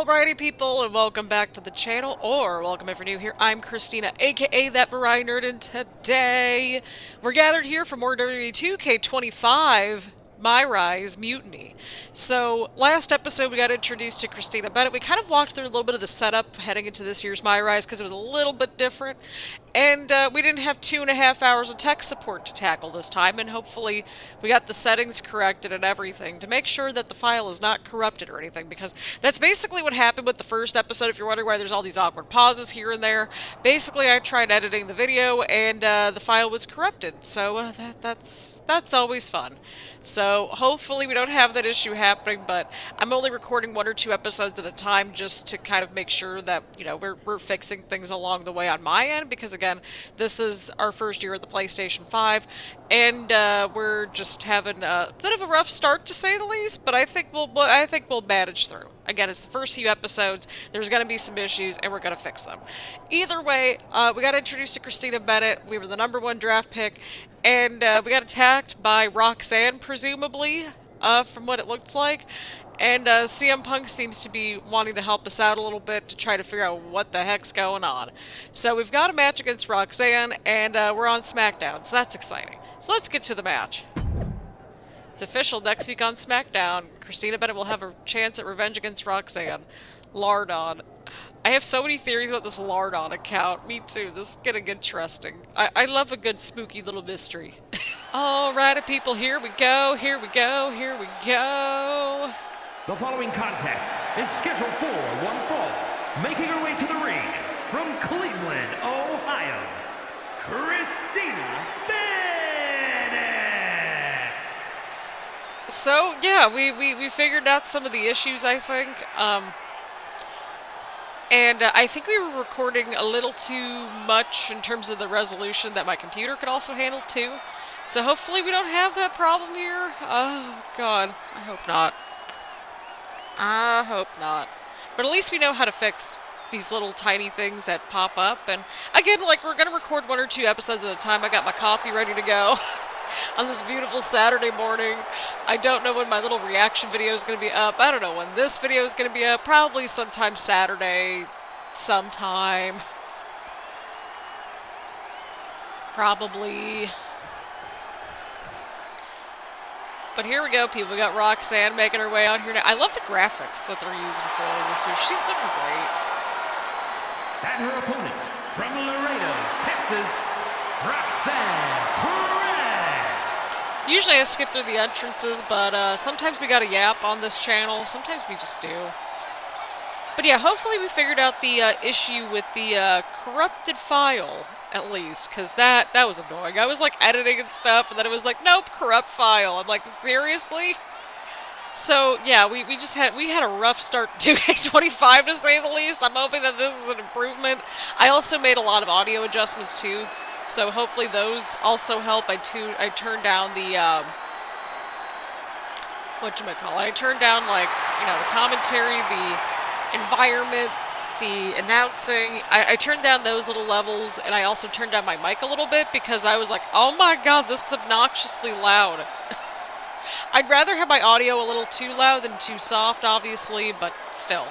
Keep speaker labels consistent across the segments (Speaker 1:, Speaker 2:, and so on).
Speaker 1: Alrighty people, and welcome back to the channel, or welcome if you're new here. I'm Christina, aka That Variety Nerd, and today we're gathered here for more WWE 2K25 MyRise Mutiny. So, last episode we got introduced to Christina Bennett. We kind of walked through a little bit of the setup heading into this year's MyRise because it was a little bit different. And we didn't have 2.5 hours of tech support to tackle this time, and hopefully we got the settings corrected and everything to make sure that the file is not corrupted or anything, because that's basically what happened with the first episode. If you're wondering why there's all these awkward pauses here and there, basically I tried editing the video and the file was corrupted, so that's always fun. So hopefully we don't have that issue happening, but I'm only recording 1 or 2 episodes at a time just to kind of make sure that, you know, we're fixing things along the way on my end, because again, this is our first year at the PlayStation 5, and we're just having a bit of a rough start to say the least, but I think we'll manage through. Again, it's the first few episodes, there's going to be some issues, and we're going to fix them. Either way, we got introduced to Christina Bennett. We were the #1 draft pick, and we got attacked by Roxanne, presumably, from what it looks like. And CM Punk seems to be wanting to help us out a little bit to try to figure out what the heck's going on. So we've got a match against Roxanne, and we're on Smackdown, so that's exciting. So let's get to the match. It's official, next week on Smackdown, Christina Bennett will have a chance at revenge against Roxanne. Lardon. I have so many theories about this Lardon account. Me too. This is getting interesting. I love a good spooky little mystery. Alrighty people, here we go, here we go, here we go.
Speaker 2: The following contest is scheduled for one fall. Making her way to the ring from Cleveland, Ohio, Christina Bennett.
Speaker 1: So yeah, we figured out some of the issues, I think. And I think we were recording a little too much in terms of the resolution that my computer could also handle too. So hopefully we don't have that problem here. Oh god, I hope not. I hope not. But at least we know how to fix these little tiny things that pop up. And again, like, we're going to record 1 or 2 episodes at a time. I got my coffee ready to go on this beautiful Saturday morning. I don't know when my little reaction video is going to be up. I don't know when this video is going to be up. Probably sometime Saturday. Sometime. Probably. But here we go, people. We got Roxanne making her way out here now. I love the graphics that they're using for this. She's looking great.
Speaker 2: And her opponent from Laredo, Texas, Roxanne Perez.
Speaker 1: Usually I skip through the entrances, but sometimes we got a yap on this channel. Sometimes we just do. But yeah, hopefully we figured out the issue with the corrupted file, at least, because that was annoying. I was like editing and stuff, and then it was like, nope, corrupt file. I'm like, seriously? So yeah, we had a rough start to 2K25 to say the least. I'm hoping that this is an improvement. I also made a lot of audio adjustments too, so hopefully those also help. I turned down the whatchamacallit. I turned down, like, you know, the commentary, the environment, the announcing. I turned down those little levels, and I also turned down my mic a little bit because I was like, oh my god, this is obnoxiously loud. I'd rather have my audio a little too loud than too soft, obviously, but still.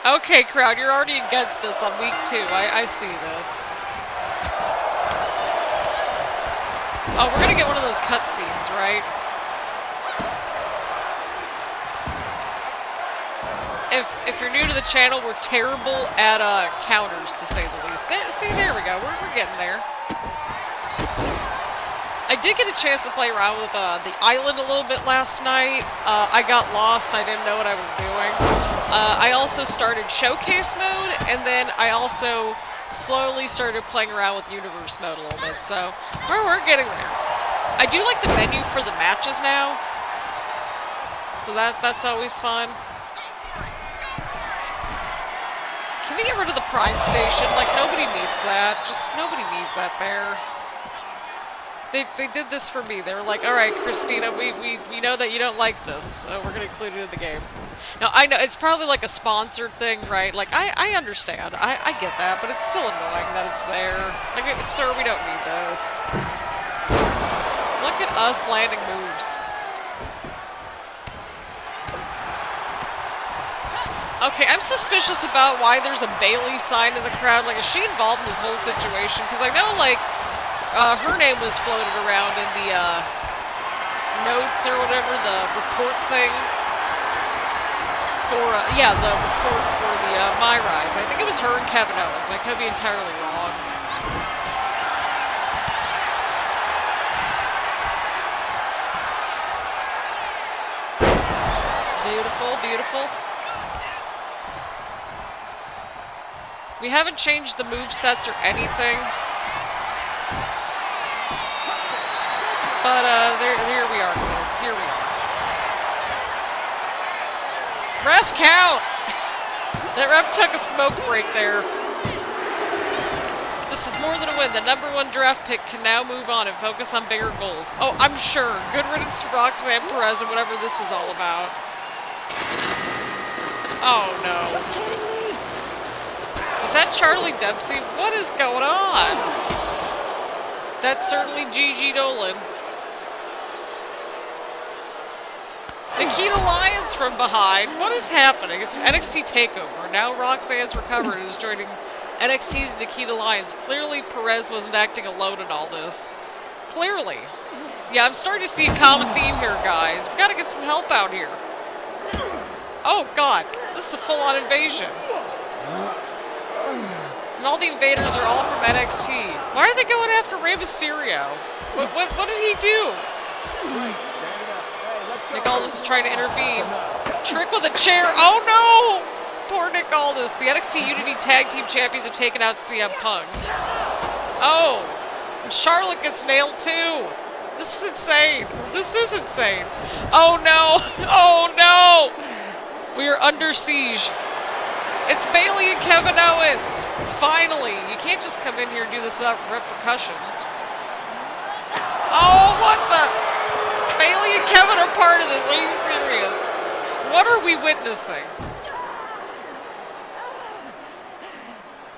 Speaker 1: Okay, crowd, you're already against us on week 2. I see this. Oh, we're gonna get one of those cutscenes, right? If you're new to the channel, we're terrible at counters, to say the least. See, there we go. We're getting there. I did get a chance to play around with the island a little bit last night. I got lost. I didn't know what I was doing. I also started Showcase mode, and then I also slowly started playing around with Universe mode a little bit. So we're getting there. I do like the menu for the matches now, so that's always fun. Can we get rid of the Prime Station? Like, nobody needs that. Just, nobody needs that there. They did this for me. They were like, alright, Christina, we know that you don't like this, so we're gonna include it in the game. Now, I know, it's probably like a sponsored thing, right? Like, I understand. I get that, but it's still annoying that it's there. Like, sir, we don't need this. Look at us landing moves. Okay, I'm suspicious about why there's a Bailey sign in the crowd. Like, is she involved in this whole situation? Because I know, like, her name was floated around in the notes or whatever, the report thing for, yeah, the report for the MyRise. I think it was her and Kevin Owens. I could be entirely wrong. Beautiful, beautiful. We haven't changed the movesets or anything. But, here we are, kids. Here we are. Ref count! That ref took a smoke break there. This is more than a win. The #1 draft pick can now move on and focus on bigger goals. Oh, I'm sure. Good riddance to Roxanne, Perez, and whatever this was all about. Oh, no. Is that Charlie Dempsey? What is going on? That's certainly Gigi Dolan. Nikita Lyons from behind. What is happening? It's an NXT takeover. Now Roxanne's recovered and is joining NXT's Nikita Lyons. Clearly Perez wasn't acting alone in all this. Clearly. Yeah, I'm starting to see a common theme here, guys. We've got to get some help out here. Oh, God. This is a full-on invasion. And all the invaders are all from NXT. Why are they going after Rey Mysterio? What did he do? Nick Aldis is trying to intervene. Trick with a chair. Oh, no! Poor Nick Aldis. The NXT Unity Tag Team Champions have taken out CM Punk. Oh! And Charlotte gets nailed, too. This is insane. This is insane. Oh, no! Oh, no! We are under siege. It's Bailey and Kevin Owens. Finally. You can't just come in here and do this without repercussions. Oh, what the? Bailey and Kevin are part of this. Are you serious? What are we witnessing?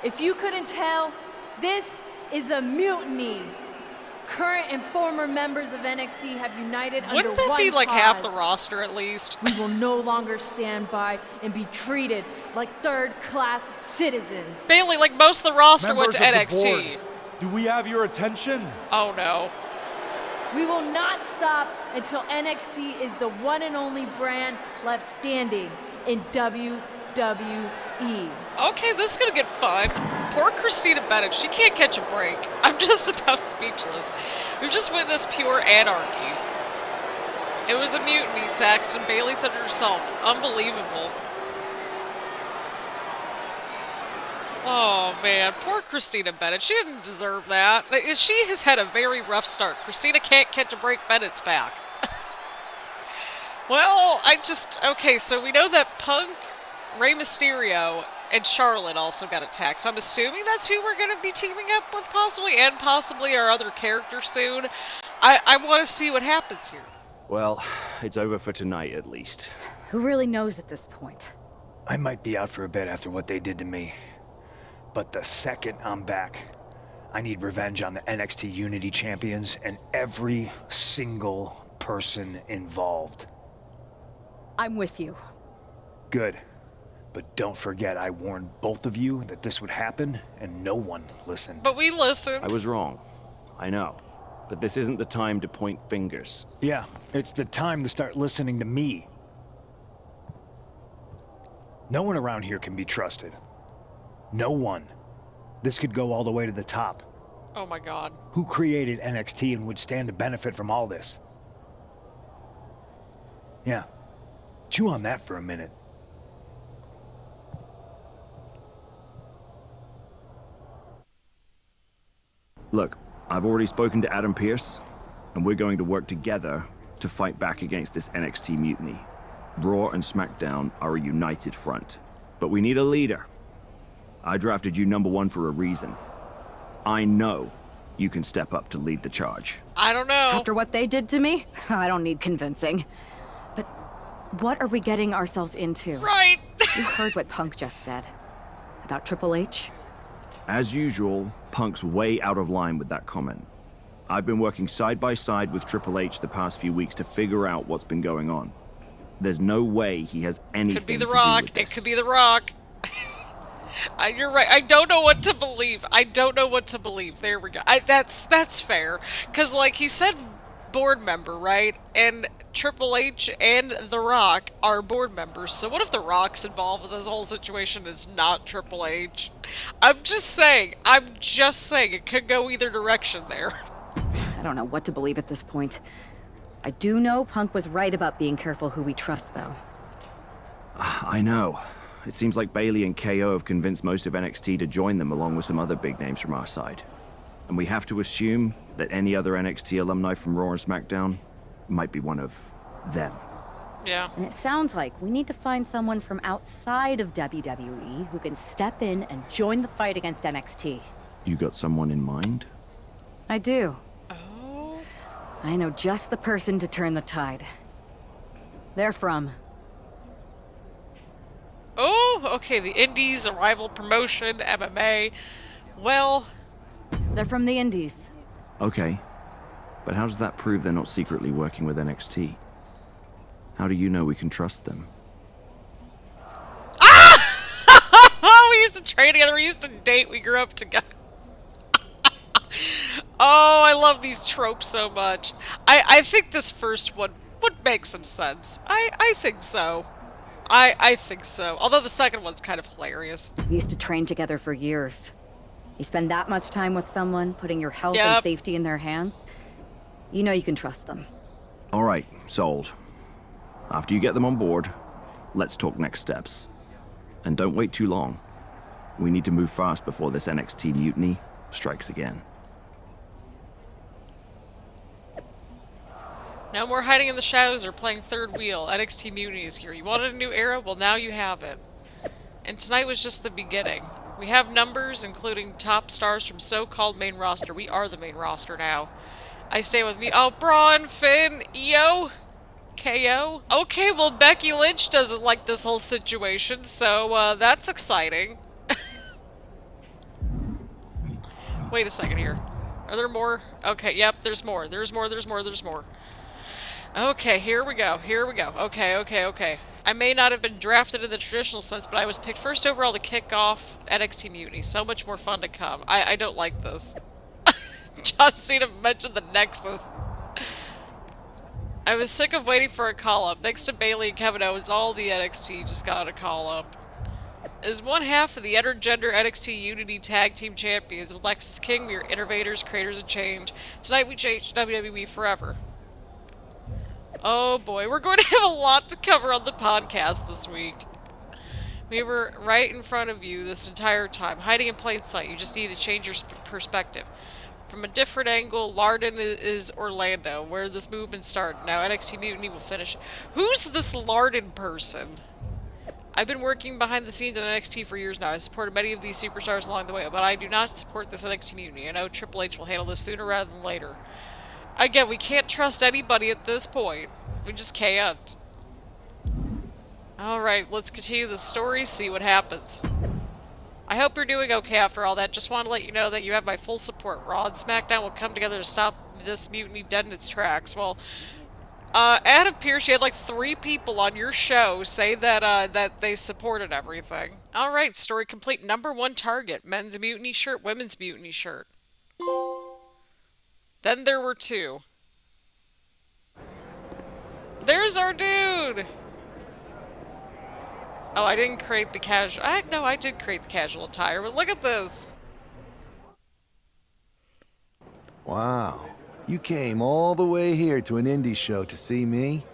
Speaker 3: If you couldn't tell, this is a mutiny. Current and former members of NXT have united under one
Speaker 1: Wouldn't that be like half the
Speaker 3: cause.
Speaker 1: roster at least?
Speaker 3: We will no longer stand by and be treated like third-class citizens.
Speaker 1: Bailey, like most of the roster went
Speaker 4: Members
Speaker 1: to
Speaker 4: of the
Speaker 1: NXT.
Speaker 4: board, do we have your attention?
Speaker 1: Oh no.
Speaker 3: We will not stop until NXT is the one and only brand left standing in WWE.
Speaker 1: Okay, this is gonna get fun. Poor Christina Bennett, she can't catch a break. I'm just about speechless. We've just witnessed pure anarchy. It was a mutiny, Saxton. Bailey said it herself. Unbelievable. Oh man, poor Christina Bennett. She didn't deserve that. She has had a very rough start. Christina can't catch a break, Bennett's back. Well, okay, so we know that Punk, Rey Mysterio, and Charlotte also got attacked. So I'm assuming that's who we're going to be teaming up with possibly, and possibly our other character soon. I want to see what happens here.
Speaker 5: Well, it's over for tonight at least.
Speaker 6: Who really knows at this point?
Speaker 7: I might be out for a bit after what they did to me. But the second I'm back, I need revenge on the NXT Unity Champions and every single person involved.
Speaker 6: I'm with you.
Speaker 7: Good. But don't forget I warned both of you that this would happen, and no one listened.
Speaker 1: But we listened.
Speaker 5: I was wrong. I know. But this isn't the time to point fingers.
Speaker 7: Yeah, it's the time to start listening to me. No one around here can be trusted. No one. This could go all the way to the top.
Speaker 1: Oh my god.
Speaker 7: Who created NXT and would stand to benefit from all this? Yeah. Chew on that for a minute.
Speaker 5: Look, I've already spoken to Adam Pearce, and we're going to work together to fight back against this NXT mutiny. Raw and Smackdown are a united front. But we need a leader. I drafted you #1 for a reason. I know you can step up to lead the charge.
Speaker 1: I don't know.
Speaker 6: After what they did to me, I don't need convincing. But what are we getting ourselves into?
Speaker 1: Right.
Speaker 6: You heard what Punk just said about Triple H?
Speaker 5: As usual, Punk's way out of line with that comment. I've been working side by side with Triple H the past few weeks to figure out what's been going on. There's no way he has anything
Speaker 1: Could be The
Speaker 5: to do
Speaker 1: Rock.
Speaker 5: with
Speaker 1: It
Speaker 5: this.
Speaker 1: could be The Rock. You're right. I don't know what to believe. I don't know what to believe. There we go. That's fair. Because, like, he said board member, right? And Triple H and The Rock are board members. So what if The Rock's involved in this whole situation is not Triple H? I'm just saying. It could go either direction there.
Speaker 6: I don't know what to believe at this point. I do know Punk was right about being careful who we trust, though.
Speaker 5: I know. It seems like Bailey and KO have convinced most of NXT to join them along with some other big names from our side. And we have to assume that any other NXT alumni from Raw and SmackDown might be one of them.
Speaker 1: Yeah.
Speaker 6: And it sounds like we need to find someone from outside of WWE who can step in and join the fight against NXT.
Speaker 5: You got someone in mind?
Speaker 6: I do.
Speaker 1: Oh.
Speaker 6: I know just the person to turn the tide. They're from...
Speaker 1: Oh, okay, the Indies, a rival promotion, MMA. Well...
Speaker 6: They're from the Indies.
Speaker 5: Okay. But how does that prove they're not secretly working with NXT? How do you know we can trust them?
Speaker 1: Ah! We used to train together, we used to date, we grew up together. Oh, I love these tropes so much. I think this first one would make some sense. I think so. I think so. Although the second one's kind of hilarious.
Speaker 6: We used to train together for years. You spend that much time with someone, putting your health
Speaker 1: Yep.
Speaker 6: and safety in their hands, you know you can trust them.
Speaker 5: All right, sold. After you get them on board, let's talk next steps. And don't wait too long. We need to move fast before this NXT mutiny strikes again.
Speaker 1: No more hiding in the shadows or playing third wheel. NXT Mutiny is here. You wanted a new era? Well, now you have it. And tonight was just the beginning. We have numbers, including top stars from so-called main roster. We are the main roster now. I stay with me. Oh, Braun, Finn, Io, KO. Okay, well, Becky Lynch doesn't like this whole situation, so that's exciting. Wait a second here. Are there more? Okay, yep, there's more. There's more. Okay, here we go. Okay. I may not have been drafted in the traditional sense, but I was picked first overall to kick off NXT Mutiny. So much more fun to come. I don't like this. John Cena mentioned the Nexus. I was sick of waiting for a call-up. Thanks to Bailey and Kevin Owens, all the NXT just got a call-up. As one half of the Intergender NXT Unity Tag Team Champions with Lexis King, we are innovators, creators of change. Tonight we change WWE forever. Oh boy, we're going to have a lot to cover on the podcast this week. We were right in front of you this entire time, hiding in plain sight. You just need to change your perspective. From a different angle, Larden is Orlando, where this movement started. Now NXT Mutiny will finish. Who's this Larden person? I've been working behind the scenes in NXT for years now. I supported many of these superstars along the way, but I do not support this NXT Mutiny. I know Triple H will handle this sooner rather than later. Again, we can't trust anybody at this point. We just can't. Alright, let's continue the story, see what happens. I hope you're doing okay after all that. Just want to let you know that you have my full support. Raw and SmackDown will come together to stop this mutiny dead in its tracks. Well, Adam Pearce, you had like 3 people on your show say that that they supported everything. Alright, story complete. Number 1 target. Men's mutiny shirt, women's mutiny shirt. Then there were 2. There's our dude! Oh, I didn't create the casual... No, I did create the casual attire, but look at this!
Speaker 8: Wow. You came all the way here to an indie show to see me?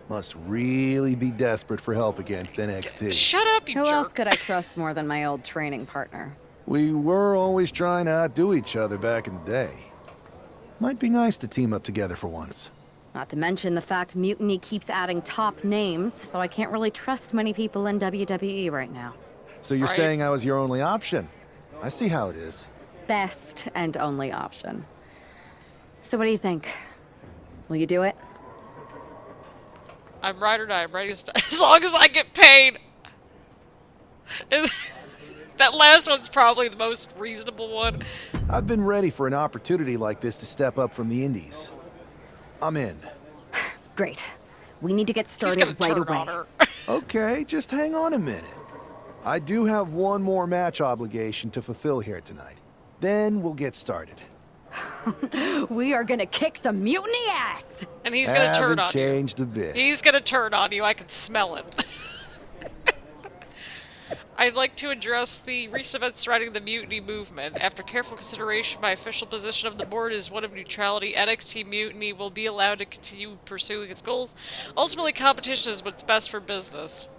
Speaker 8: Must really be desperate for help against NXT.
Speaker 1: Shut up, you
Speaker 6: Who
Speaker 1: jerk!
Speaker 6: else could I trust more than my old training partner?
Speaker 8: We were always trying to outdo each other back in the day. Might be nice to team up together for once.
Speaker 6: Not to mention the fact Mutiny keeps adding top names, so I can't really trust many people in WWE right now.
Speaker 8: So you're
Speaker 1: Right.
Speaker 8: saying I was your only option? I see how it is.
Speaker 6: Best and only option. So what do you think? Will you do it?
Speaker 1: I'm ride or die. I'm ready to start. As long as I get paid! That last one's probably the most reasonable one.
Speaker 8: I've been ready for an opportunity like this to step up from the indies. I'm in.
Speaker 6: Great. We need to get
Speaker 1: He's gonna
Speaker 6: started right
Speaker 1: turn
Speaker 6: away.
Speaker 1: on her.
Speaker 8: Okay, just hang on a minute. I do have one more match obligation to fulfill here tonight. Then we'll get started.
Speaker 6: We are gonna kick some mutiny ass!
Speaker 1: And he's gonna turn
Speaker 8: Haven't
Speaker 1: on you.
Speaker 8: changed a bit.
Speaker 1: He's gonna turn on you. I can smell it. I'd like to address the recent events surrounding the Mutiny Movement. After careful consideration, my official position of the board is one of neutrality. NXT Mutiny will be allowed to continue pursuing its goals. Ultimately, competition is what's best for business.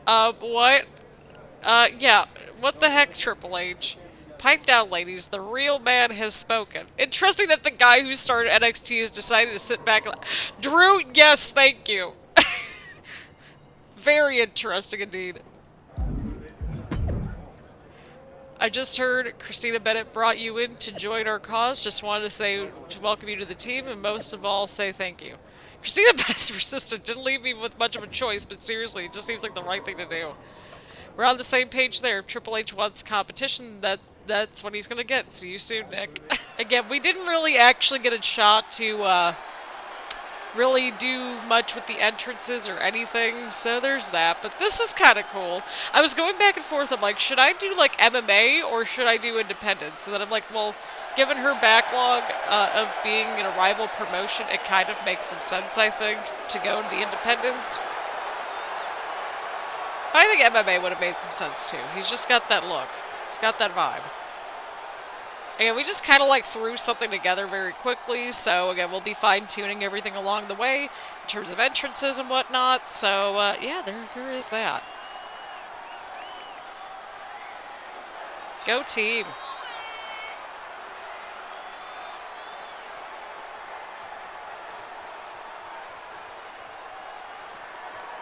Speaker 1: What? Yeah. What the heck, Triple H? Pipe down, ladies. The real man has spoken. Interesting that the guy who started NXT has decided to sit back and... Drew, yes, thank you. Very interesting indeed. I just heard Christina Bennett brought you in to join our cause. Just wanted to say, to welcome you to the team, and most of all, say thank you. Christina Bennett's persistent. Didn't leave me with much of a choice, but seriously, it just seems like the right thing to do. We're on the same page there. If Triple H wants competition, that's what he's gonna get. See you soon, Nick. Again, we didn't really actually get a shot to, really do much with the entrances or anything, so there's that. But this is kind of cool. I was going back and forth. I'm like, should I do like MMA or should I do independence? And then I'm like, well, given her backlog of being in a rival promotion, it kind of makes some sense, I think, to go into the independence. But I think MMA would have made some sense too. He's just got that look. He's got that vibe. Again, we just kind of like threw something together very quickly, so again, we'll be fine-tuning everything along the way in terms of entrances and whatnot, so yeah, there is that. Go team.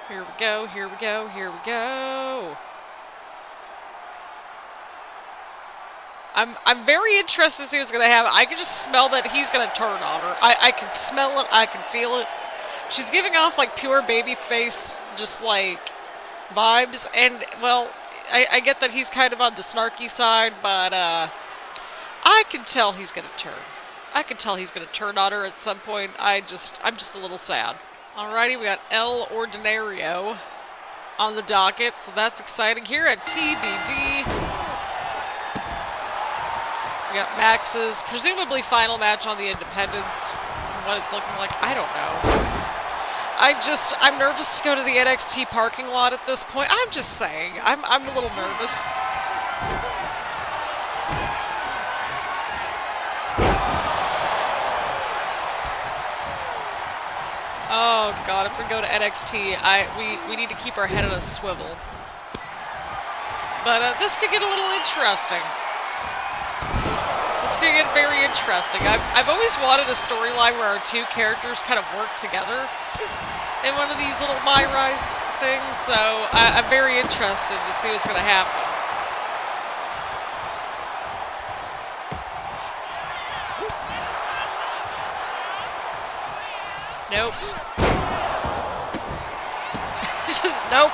Speaker 1: Here we go, here we go, here we go. I'm very interested to see what's going to happen. I can just smell that he's going to turn on her. I can smell it. I can feel it. She's giving off, like, pure baby face, just, like, vibes. And, well, I get that he's kind of on the snarky side, but, I can tell he's going to turn. I can tell he's going to turn on her at some point. I'm just a little sad. Alrighty, we got El Ordinario on the docket, so that's exciting. Here at TBD... We got Max's presumably final match on the Independence, from what it's looking like. I don't know. I'm nervous to go to the NXT parking lot at this point. I'm just saying. I'm a little nervous. Oh god, if we go to NXT, we need to keep our head on a swivel. But this could get a little interesting. This could get very interesting. I've always wanted a storyline where our two characters kind of work together in one of these little MyRise things, so I'm very interested to see what's going to happen. Nope. Just nope.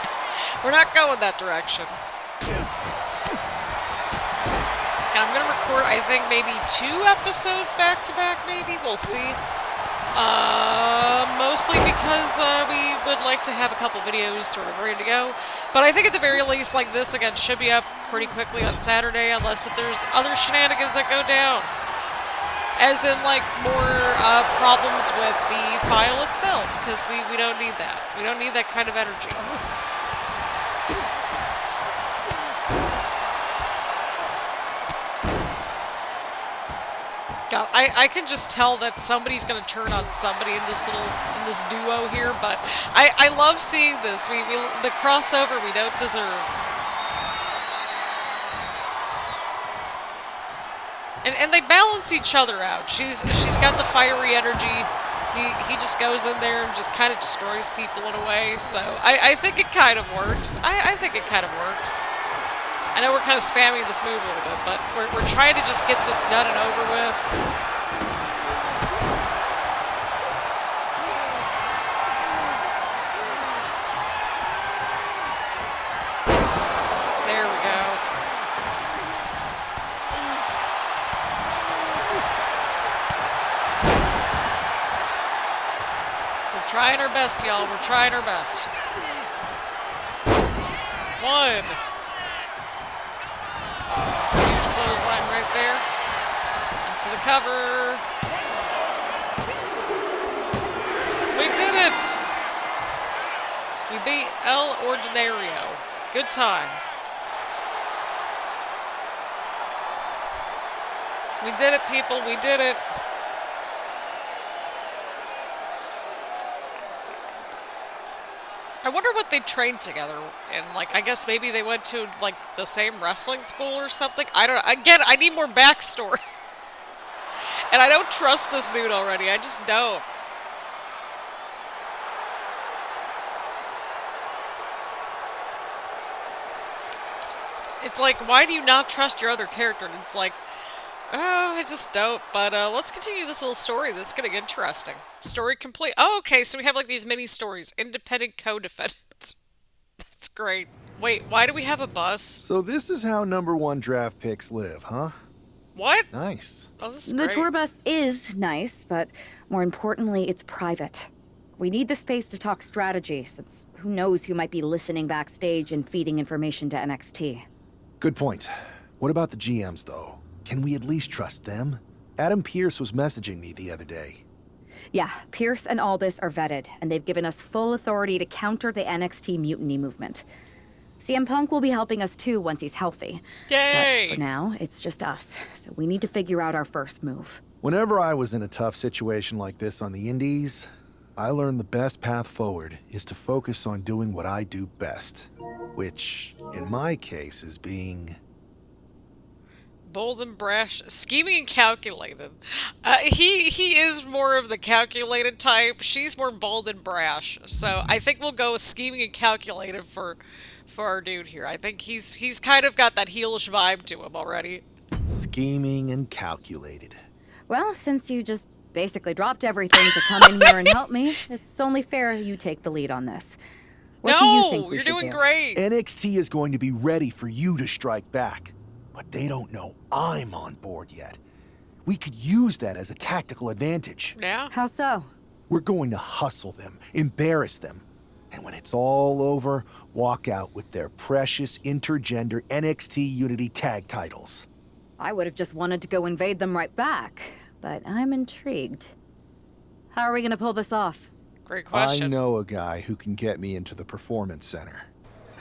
Speaker 1: We're not going that direction. And I'm going to record, I think, maybe 2 episodes back-to-back, maybe? We'll see. Mostly because we would like to have a couple videos sort of ready to go. But I think at the very least, like this, again, should be up pretty quickly on Saturday, unless if there's other shenanigans that go down. As in, like, more problems with the file itself, because we don't need that. We don't need that kind of energy. God, I can just tell that somebody's going to turn on somebody in this duo here, but I love seeing this. The crossover we don't deserve. And they balance each other out. She's got the fiery energy. He just goes in there and just kind of destroys people in a way. So I think it kind of works. I think it kind of works. I know we're kind of spamming this move a little bit, but we're trying to just get this done and over with. There we go. We're trying our best, y'all. We're trying our best. 1. Huge clothesline right there. Into the cover. We did it! We beat El Ordinario. Good times. We did it, people. We did it. I wonder what they trained together in. Like, I guess maybe they went to, like, the same wrestling school or something. I don't know. Again, I need more backstory. And I don't trust this dude already. I just don't. It's like, why do you not trust your other character? And it's like, oh, I just don't. But let's continue this little story. This is going to get interesting. Story complete. Oh, okay, so we have like these mini stories. Independent co-defendants. That's great. Wait, why do we have a bus?
Speaker 8: So this is how #1 draft picks live, huh?
Speaker 1: What?
Speaker 8: Nice.
Speaker 1: Oh, this is
Speaker 6: The
Speaker 1: great.
Speaker 6: tour bus is nice, but more importantly, it's private. We need the space to talk strategy, since who knows who might be listening backstage and feeding information to NXT.
Speaker 8: Good point. What about the GMs, though? Can we at least trust them? Adam Pearce was messaging me the other day.
Speaker 6: Yeah, Pierce and Aldis are vetted, and they've given us full authority to counter the NXT Mutiny Movement. CM Punk will be helping us too once he's healthy.
Speaker 1: Yay!
Speaker 6: But for now, it's just us, so we need to figure out our first move.
Speaker 8: Whenever I was in a tough situation like this on the Indies, I learned the best path forward is to focus on doing what I do best. Which, in my case, is being...
Speaker 1: bold and brash, scheming and calculated. He is more of the calculated type. She's more bold and brash. So I think we'll go with scheming and calculated for our dude here. I think he's kind of got that heelish vibe to him already.
Speaker 8: scheming and calculated.
Speaker 6: Well, since you just basically dropped everything to come in here and help me, it's only fair you take the lead on this. What do you think we
Speaker 1: you're
Speaker 6: should
Speaker 1: doing
Speaker 6: do?
Speaker 1: great.
Speaker 8: NXT is going to be ready for you to strike back, but they don't know I'm on board yet. We could use that as a tactical advantage.
Speaker 1: Yeah.
Speaker 6: How so?
Speaker 8: We're going to hustle them, embarrass them, and when it's all over, walk out with their precious intergender NXT Unity tag titles.
Speaker 6: I would have just wanted to go invade them right back, but I'm intrigued. How are we gonna pull this off?
Speaker 1: Great question.
Speaker 8: I know a guy who can get me into the Performance Center.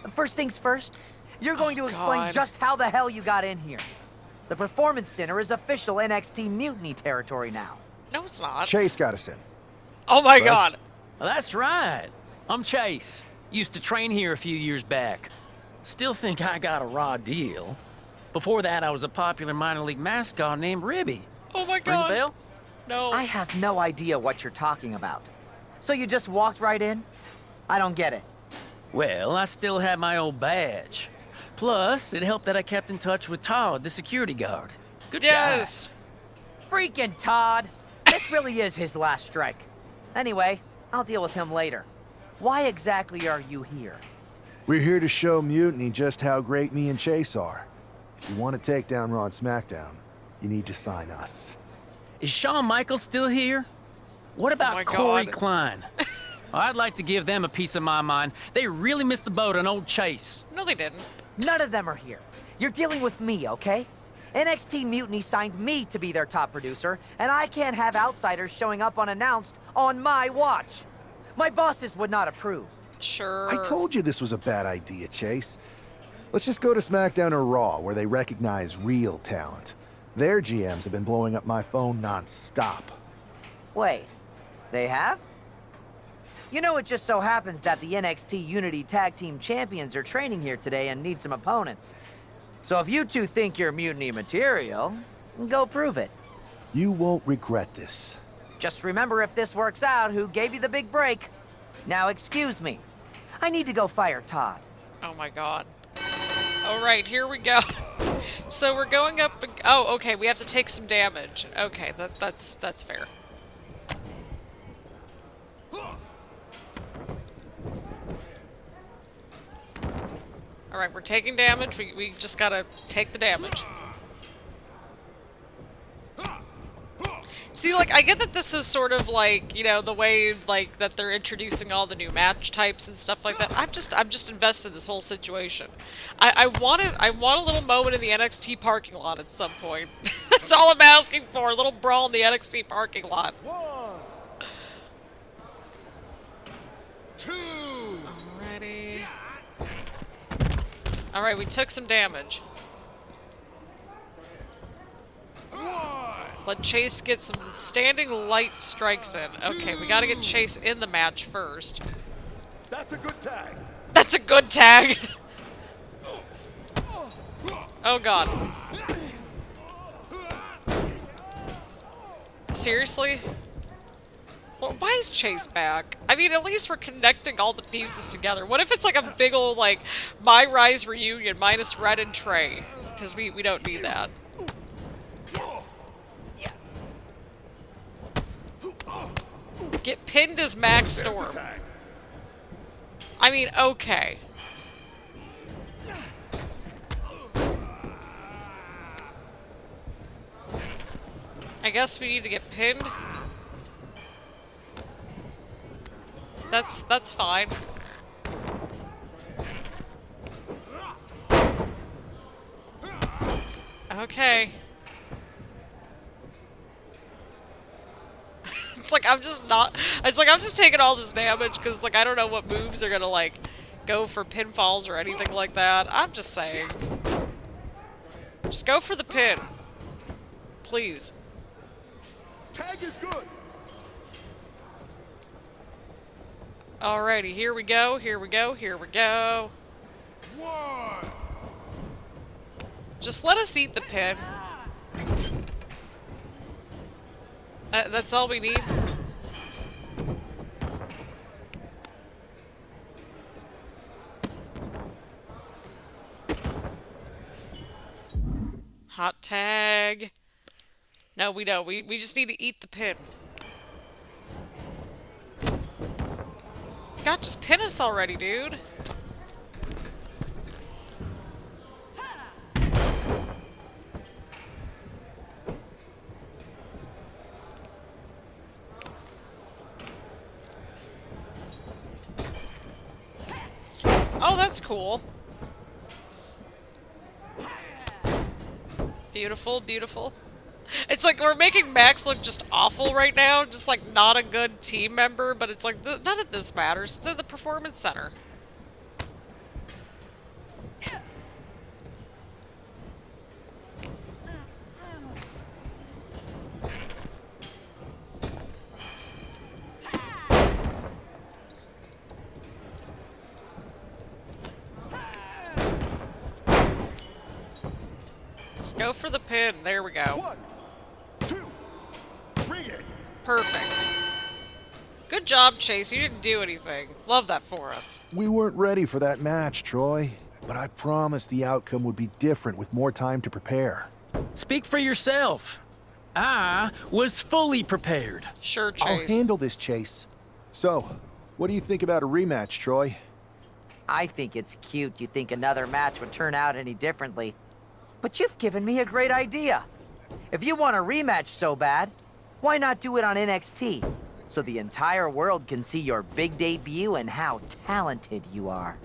Speaker 9: First things first, you're going to explain
Speaker 1: God.
Speaker 9: just how the hell you got in here. The Performance Center is official NXT Mutiny territory now.
Speaker 1: No, it's not.
Speaker 8: Chase got us in.
Speaker 1: Oh my
Speaker 8: Right?
Speaker 1: God.
Speaker 10: Well, that's right. I'm Chase. Used to train here a few years back. Still think I got a raw deal. Before that, I was a popular minor league mascot named Ribby.
Speaker 1: Oh my
Speaker 10: Ring a
Speaker 1: God.
Speaker 10: bell?
Speaker 1: No.
Speaker 9: I have no idea what you're talking about. So you just walked right in? I don't get it.
Speaker 10: Well, I still had my old badge. Plus, it helped that I kept in touch with Todd, the security guard. Good
Speaker 1: Yes.
Speaker 9: Freaking Todd! This really is his last strike. Anyway, I'll deal with him later. Why exactly are you here?
Speaker 8: We're here to show Mutiny just how great me and Chase are. If you want to take down Raw and Smackdown, you need to sign us.
Speaker 10: guy. Is Shawn Michaels still here? What about
Speaker 1: my
Speaker 10: Corey
Speaker 1: God.
Speaker 10: Klein? I'd like to give them a piece of my mind. They really missed the boat on old Chase.
Speaker 1: No, they didn't.
Speaker 9: None of them are here. You're dealing with me, okay? NXT Mutiny signed me to be their top producer, and I can't have outsiders showing up unannounced on my watch. My bosses would not approve.
Speaker 1: Sure.
Speaker 8: I told you this was a bad idea, Chase. Let's just go to SmackDown or Raw, where they recognize real talent. Their GMs have been blowing up my phone non-stop.
Speaker 9: Wait, they have? You know, it just so happens that the NXT Unity Tag Team Champions are training here today and need some opponents. So if you two think you're Mutiny material, go prove it.
Speaker 8: You won't regret this.
Speaker 9: Just remember, if this works out, who gave you the big break. Now excuse me. I need to go fire Todd.
Speaker 1: Oh my God. All right, here we go. So we're going up. Oh, okay. We have to take some damage. Okay, that's fair. All right, we're taking damage. We just gotta take the damage. See, like, I get that this is sort of like, you know, the way, like, that they're introducing all the new match types and stuff like that. I'm just invested in this whole situation. I want a little moment in the NXT parking lot at some point. That's all I'm asking for, a little brawl in the NXT parking lot.
Speaker 11: 1, 2.
Speaker 1: Alrighty. Alright, we took some damage. Let Chase get some standing light strikes in. Okay, we gotta get Chase in the match first.
Speaker 11: That's a good tag.
Speaker 1: That's a good tag! Oh god. Seriously? Well, why is Chase back? I mean, at least we're connecting all the pieces together. What if it's like a big ol', like, MyRise reunion minus Red and Trey? Because we don't need that. Get pinned as Max Storm. I mean, okay. I guess we need to get pinned. That's fine. Okay. It's like I'm just taking all this damage because it's like I don't know what moves are gonna like go for pinfalls or anything like that. I'm just saying. Just go for the pin. Please.
Speaker 11: Tag is good.
Speaker 1: Alrighty, here we go, here we go, here we go.
Speaker 11: 1.
Speaker 1: Just let us eat the pin. That's all we need. Hot tag. No, we don't. We just need to eat the pin. God, just pin us already, dude. Oh, that's cool. Beautiful, beautiful. It's like we're making Max look just awful right now, just like not a good team member, but it's like none of this matters. It's in the Performance Center. Just go for the pin. There we go.
Speaker 11: 1, 2, 3.
Speaker 1: Perfect. Good job, Chase. You didn't do anything. Love that for us.
Speaker 8: We weren't ready for that match, Troy. But I promised the outcome would be different with more time to prepare.
Speaker 10: Speak for yourself. I was fully prepared.
Speaker 1: Sure,
Speaker 8: I'll
Speaker 1: Chase.
Speaker 8: handle this, Chase. So, what do you think about a rematch, Troy?
Speaker 9: I think it's cute you think another match would turn out any differently. But you've given me a great idea. If you want a rematch so bad, why not do it on NXT? So the entire world can see your big debut and how talented you are.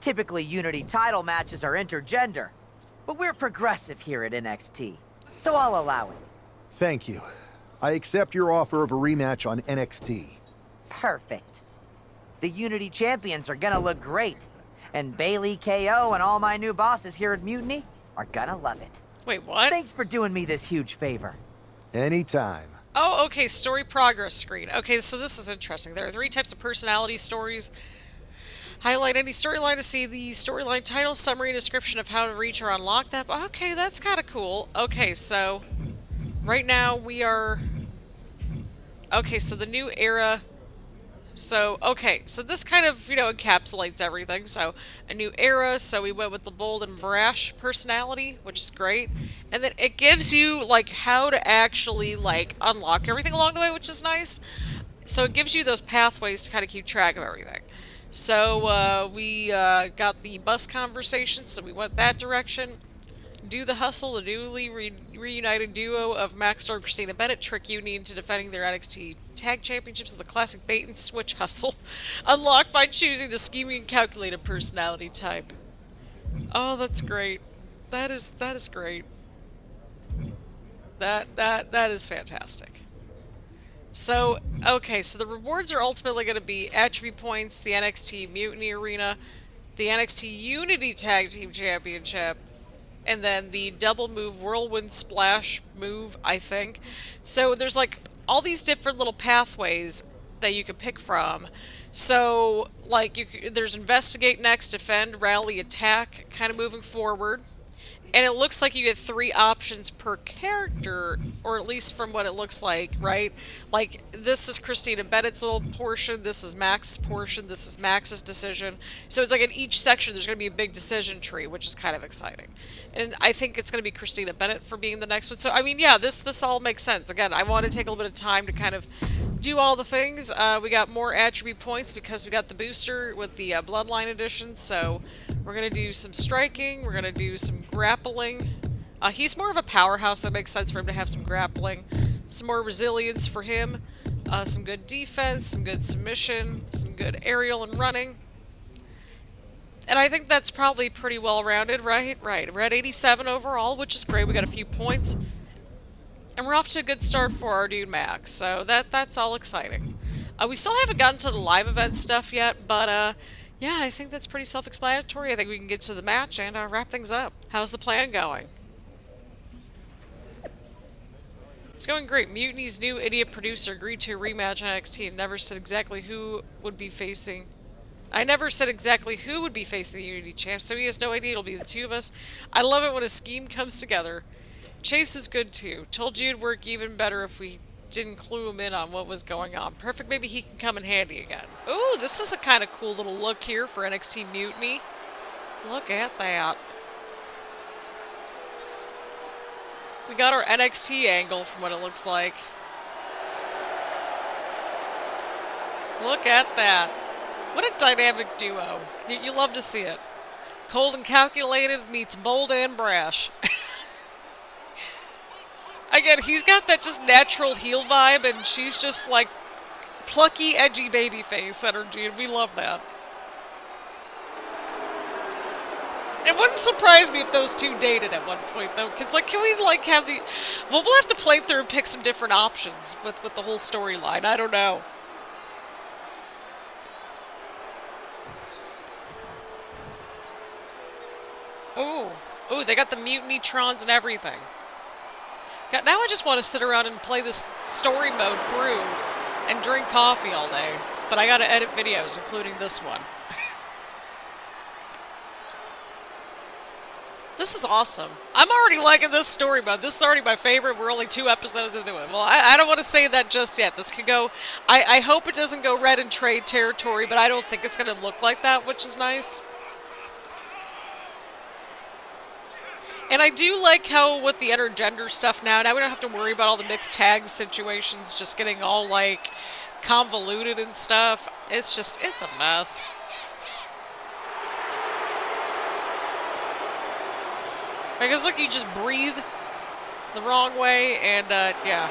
Speaker 9: Typically, Unity title matches are intergender, but we're progressive here at NXT, so I'll allow it.
Speaker 8: Thank you. I accept your offer of a rematch on NXT.
Speaker 9: Perfect. The Unity champions are gonna look great, and Bailey, KO, and all my new bosses here at Mutiny are gonna love it.
Speaker 1: Wait, what?
Speaker 9: Thanks for doing me this huge favor.
Speaker 8: Anytime.
Speaker 1: Oh, okay, story progress screen. Okay, so this is interesting. There are 3 types of personality stories. Highlight any storyline to see the storyline title, summary, and description of how to reach or unlock that. Okay, that's kind of cool. Okay, so right now we are... Okay, so the new era... So, okay, so this kind of, you know, encapsulates everything. So, a new era, so we went with the bold and brash personality, which is great. And then it gives you, like, how to actually, like, unlock everything along the way, which is nice. So it gives you those pathways to kind of keep track of everything. So, we got the bus conversation, so we went that direction. Do the Hustle, the newly reunited duo of Max Storm and Christina Bennett, trick Union into defending their NXT Tag Championships with a classic bait and switch hustle, unlocked by choosing the scheming and calculated personality type. Oh, that's great. That is great. That is fantastic. So, okay, so the rewards are ultimately going to be attribute points, the NXT Mutiny Arena, the NXT Unity Tag Team Championship, and then the double move whirlwind splash move, I think. So there's like all these different little pathways that you can pick from. So like there's investigate next, defend, rally, attack, kind of moving forward. And it looks like you get 3 options per character, or at least from what it looks like, right? Like, this is Christina Bennett's little portion, this is Max's portion, this is Max's decision. So it's like in each section there's going to be a big decision tree, which is kind of exciting. And I think it's going to be Christina Bennett for being the next one. So, I mean, yeah, this all makes sense. Again, I want to take a little bit of time to kind of do all the things. We got more attribute points because we got the booster with the Bloodline edition, so we're going to do some striking, we're going to do some grappling. He's more of a powerhouse, so it makes sense for him to have some grappling. Some more resilience for him, some good defense, some good submission, some good aerial and running. And I think that's probably pretty well-rounded, right? Right. We're at 87 overall, which is great. We got a few points. And we're off to a good start for our dude Max, so that's all exciting. We still haven't gotten to the live event stuff yet, but yeah, I think that's pretty self-explanatory. I think we can get to the match and wrap things up. How's the plan going? It's going great. Mutiny's new idiot producer agreed to a rematch on NXT and never said exactly who would be facing... I never said exactly who would be facing the Unity champ, so he has no idea it'll be the two of us. I love it when a scheme comes together. Chase was good too. Told you it'd work even better if we didn't clue him in on what was going on. Perfect, maybe he can come in handy again. Ooh, this is a kind of cool little look here for NXT Mutiny. Look at that. We got our NXT angle from what it looks like. Look at that. What a dynamic duo. You love to see it. Cold and calculated meets bold and brash. Again, he's got that just natural heel vibe, and she's just like plucky, edgy babyface energy, and we love that. It wouldn't surprise me if those two dated at one point, though. It's like, can we like have the... Well, we'll have to play through and pick some different options with the whole storyline. I don't know. Ooh, they got the Mutiny Trons and everything. God, now I just want to sit around and play this story mode through and drink coffee all day. But I gotta edit videos, including this one. This is awesome. I'm already liking this story mode. This is already my favorite. We're only 2 episodes into it. Well, I don't want to say that just yet. This could go... I hope it doesn't go red and trade territory, but I don't think it's going to look like that, which is nice. And I do like how with the intergender stuff now we don't have to worry about all the mixed tag situations just getting all, like, convoluted and stuff. It's a mess. Because, look, you just breathe the wrong way, and, yeah.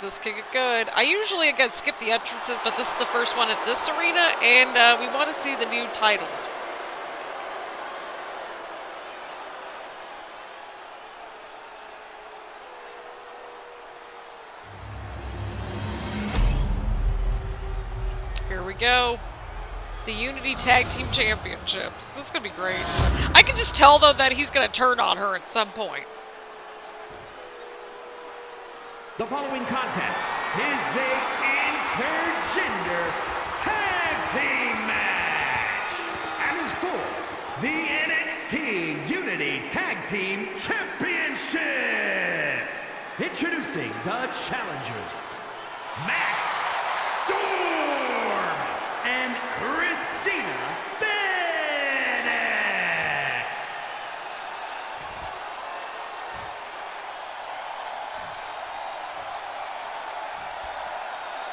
Speaker 1: This could get good. I usually, again, skip the entrances, but this is the first one at this arena, and we want to see the new titles. Here we go. The Unity Tag Team Championships. This is going to be great. I can just tell, though, that he's going to turn on her at some point.
Speaker 2: The following contest is a intergender tag team match and is for the NXT Unity Tag Team Championship. Introducing the challengers, Max Storm and Christina Bennett.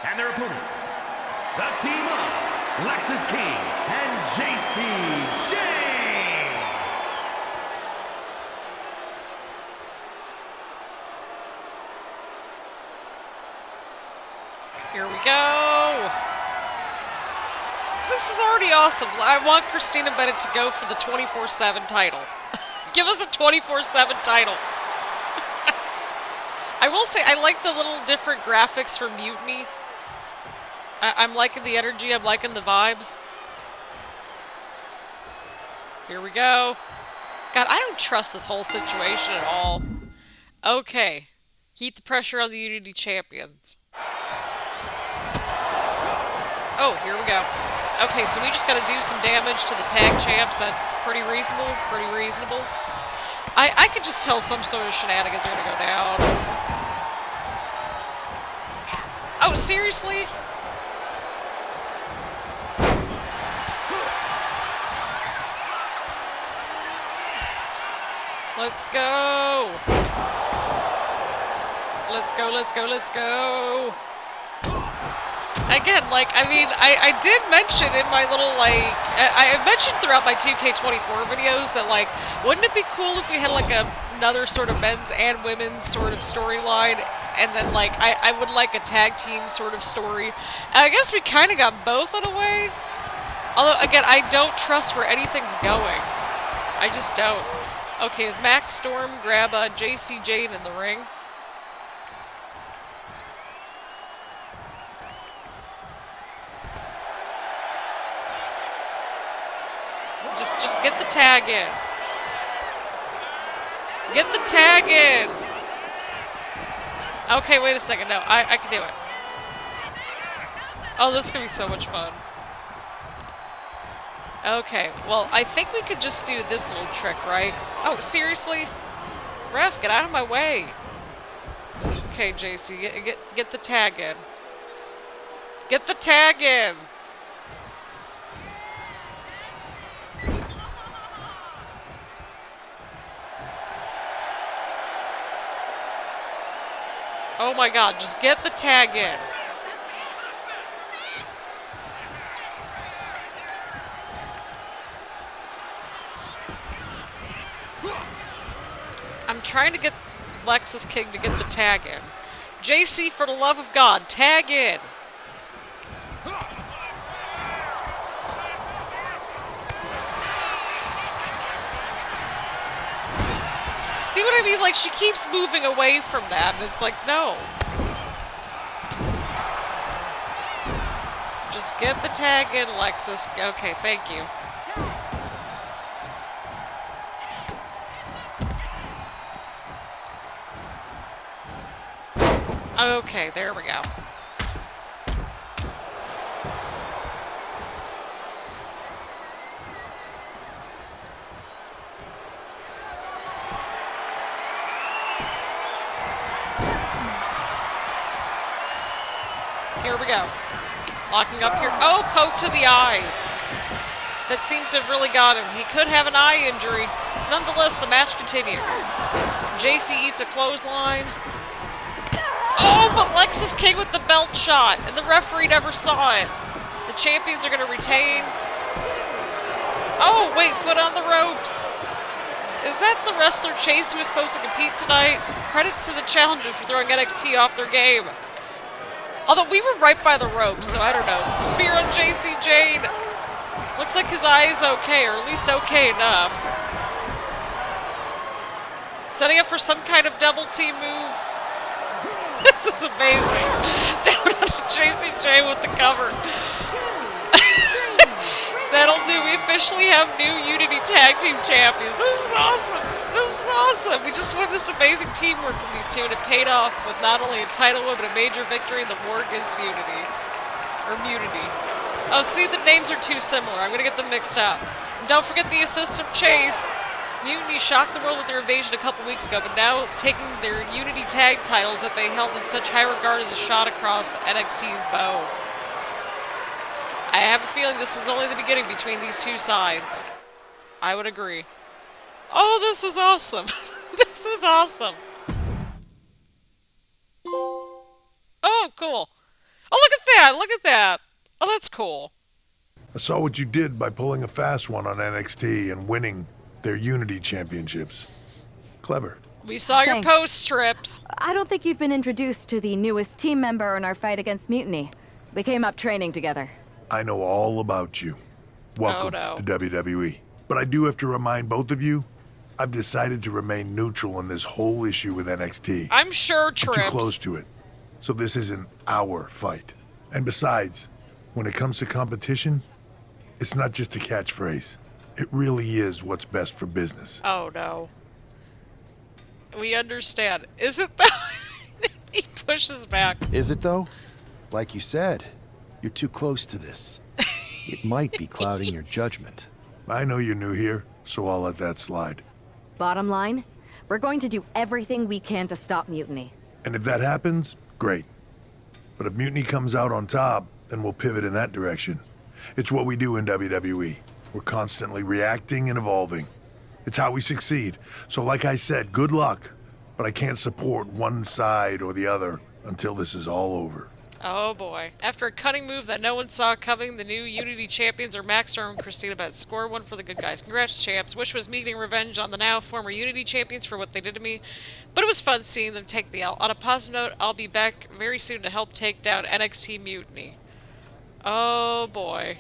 Speaker 2: And their opponents, the team of Lexis King and Jacy Jane.
Speaker 1: Here we go. This is already awesome. I want Christina Bennett to go for the 24/7 title. Give us a 24/7 title. I will say, I like the little different graphics for Mutiny. I'm liking the energy, I'm liking the vibes. Here we go. God, I don't trust this whole situation at all. Okay. Keep the pressure on the Unity champions. Oh, here we go. Okay, so we just gotta do some damage to the tag champs. That's pretty reasonable, pretty reasonable. I could just tell some sort of shenanigans are gonna go down. Oh, seriously? Let's go! Let's go, let's go, let's go! Again, like, I mean, I did mention in my little, like, I mentioned throughout my 2K24 videos that, like, wouldn't it be cool if we had, like, another sort of men's and women's sort of storyline, and then, like, I would like a tag team sort of story. And I guess we kind of got both in a way. Although, again, I don't trust where anything's going. I just don't. Okay, is Max Storm grab Jacy Jane in the ring? Just get the tag in. Get the tag in. Okay, wait a second. No, I can do it. Oh, this is gonna be so much fun. Okay, well, I think we could just do this little trick, right? Oh, seriously? Ref, get out of my way. Okay, Jacy, get the tag in. Get the tag in. Oh my god, just get the tag in. I'm trying to get Lexis King to get the tag in. Jacy, for the love of God, tag in. See what I mean? Like, she keeps moving away from that, and it's like, no. Just get the tag in, Lexis. Okay, thank you. Okay, there we go. Here we go. Locking up here. Oh, poke to the eyes. That seems to have really got him. He could have an eye injury. Nonetheless, the match continues. Jacy eats a clothesline. Oh, but Lexis King with the belt shot, and the referee never saw it. The champions are going to retain. Oh, wait, foot on the ropes. Is that the wrestler Chase who was supposed to compete tonight? Credits to the challengers for throwing NXT off their game. Although we were right by the ropes, so I don't know. Spear on Jacy Jane. Looks like his eye is okay, or at least okay enough. Setting up for some kind of double team move. This is amazing. Down on Jacy Jane with the cover. That'll do. We officially have new Unity Tag Team Champions. This is awesome. This is awesome. We just witnessed amazing teamwork from these two, and it paid off with not only a title win, but a major victory in the war against Unity. Or Mutiny. Oh, see, the names are too similar. I'm going to get them mixed up. And don't forget the assist of Chase. Mutiny shocked the world with their invasion a couple weeks ago, but now taking their Unity tag titles that they held in such high regard is a shot across NXT's bow. I have a feeling this is only the beginning between these two sides. I would agree. Oh, this was awesome. This was awesome. Oh, cool. Oh, look at that. Look at that. Oh, that's cool.
Speaker 11: I saw what you did by pulling a fast one on NXT and winning their Unity championships. Clever.
Speaker 1: We saw your
Speaker 6: Thanks.
Speaker 1: post strips.
Speaker 6: I don't think you've been introduced to the newest team member in our fight against Mutiny. We came up training together.
Speaker 11: I know all about you. Welcome
Speaker 1: no.
Speaker 11: to WWE. But I do have to remind both of you, I've decided to remain neutral in this whole issue with NXT.
Speaker 1: I'm sure
Speaker 11: I'm too
Speaker 1: Trips.
Speaker 11: close to it. So this isn't our fight. And besides, when it comes to competition, it's not just a catchphrase. It really is what's best for business.
Speaker 1: Oh no. We understand. Is it though? He pushes back.
Speaker 8: Is it though? Like you said, you're too close to this. It might be clouding your judgment.
Speaker 11: I know you're new here, so I'll let that slide.
Speaker 6: Bottom line, we're going to do everything we can to stop Mutiny.
Speaker 11: And if that happens, great. But if Mutiny comes out on top, then we'll pivot in that direction. It's what we do in WWE. We're constantly reacting and evolving. It's how we succeed. So like I said, good luck. But I can't support one side or the other until this is all over.
Speaker 1: Oh boy. After a cunning move that no one saw coming, the new Unity champions are Max Storm and Christina Bennett. Score one for the good guys. Congrats, champs. Wish was meeting revenge on the now former Unity champions for what they did to me. But it was fun seeing them take the L. On a positive note, I'll be back very soon to help take down NXT Mutiny. Oh boy.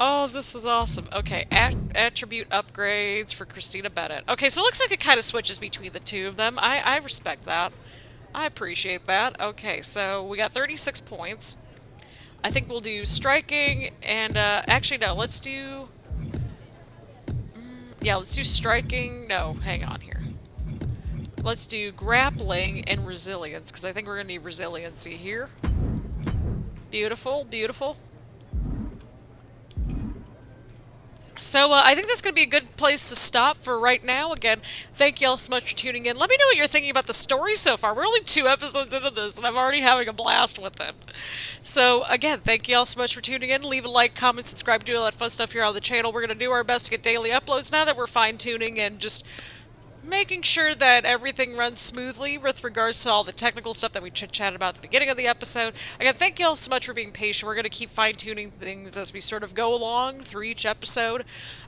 Speaker 1: Oh, this was awesome. Okay, attribute upgrades for Christina Bennett. Okay, so it looks like it kind of switches between the two of them. I respect that. I appreciate that. Okay, so we got 36 points. I think we'll do striking and, actually, no, let's do... yeah, let's do striking. No, hang on here. Let's do grappling and resilience, because I think we're going to need resiliency here. Beautiful, beautiful. So, I think this is going to be a good place to stop for right now. Again, thank you all so much for tuning in. Let me know what you're thinking about the story so far. We're only 2 episodes into this, and I'm already having a blast with it. So, again, thank you all so much for tuning in. Leave a like, comment, subscribe, do all that fun stuff here on the channel. We're going to do our best to get daily uploads now that we're fine-tuning and just making sure that everything runs smoothly with regards to all the technical stuff that we chit-chatted about at the beginning of the episode. Again, thank you all so much for being patient. We're going to keep fine-tuning things as we sort of go along through each episode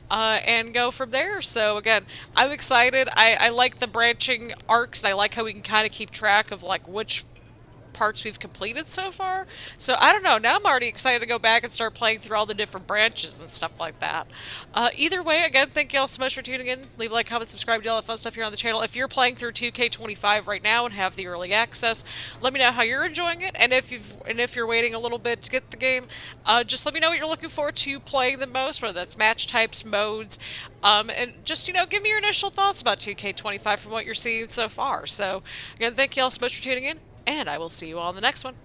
Speaker 1: and go from there. So, again, I'm excited. I like the branching arcs, and I like how we can kind of keep track of, like, which parts we've completed so far. So I don't know, now I'm already excited to go back and start playing through all the different branches and stuff like that. Either way, again, thank you all so much for tuning in. Leave a like, comment, subscribe, do all that fun stuff here on the channel. If you're playing through 2K25 right now and have the early access, let me know how you're enjoying it, and if you're waiting a little bit to get the game, just let me know what you're looking forward to playing the most, whether that's match types, modes, and just, you know, give me your initial thoughts about 2K25 from what you're seeing so far. So again, thank you all so much for tuning in, and I will see you all in the next one.